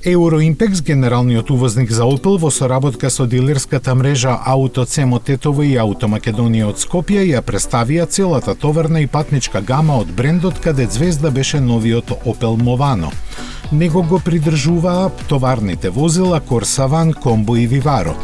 Euroimpex, генералниот увозник за Opel, во соработка со дилерската мрежа Autocemo Тетово и Automakедонија од Скопје, ја представија целата товарна и патничка гама од брендот, каде звезда беше новиот Opel Movano. Него го придржуваа товарните возила Corsa Van, Combo и Vivaro.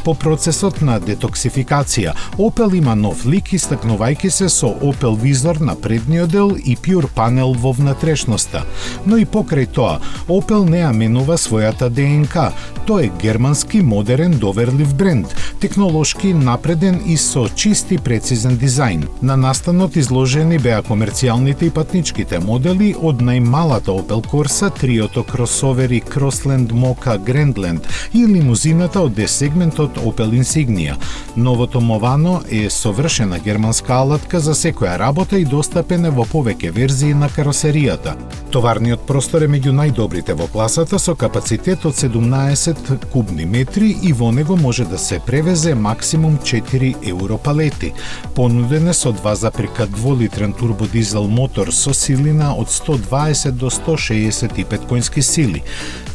По процесот на детоксификација, Opel има нов лик, истакнувајќи се со Opel Vizor на предниот дел и Pure Panel во внатрешноста. Но и покрај тоа, Opel не ја менува својата ДНК. Тој е германски, модерен, доверлив бренд, технолошки напреден и со чист и прецизен дизајн. На настанот изложени беа комерцијалните и патничките модели од најмалата Opel Corsa, триото кросовери Crossland Mokka Grandland и лимузината од D-сегментот Opel Insignia. Новото Movano е совршена германска алатка за секоја работа и достапен е во повеќе верзии на каросеријата. Товарниот простор е меѓу најдобрите во класата со капацитет од 17 кубни метри и во него може да се превезе максимум 4 европалети. Понуден е со 2,2 литрен турбодизел мотор со силина од 120 до 165 конски сили.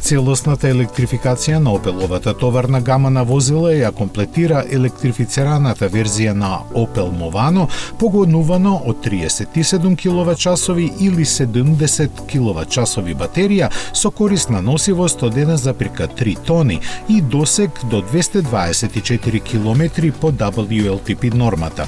Целосната електрификација на Opelовата товарна гама на возила ја комплетира електрифицираната верзија на Opel Movano, погонувано од 37 киловат-часови или 70 киловат-часови батерија со корисна носивост од 1,3 тони и досег до 224 километри по WLTP нормата.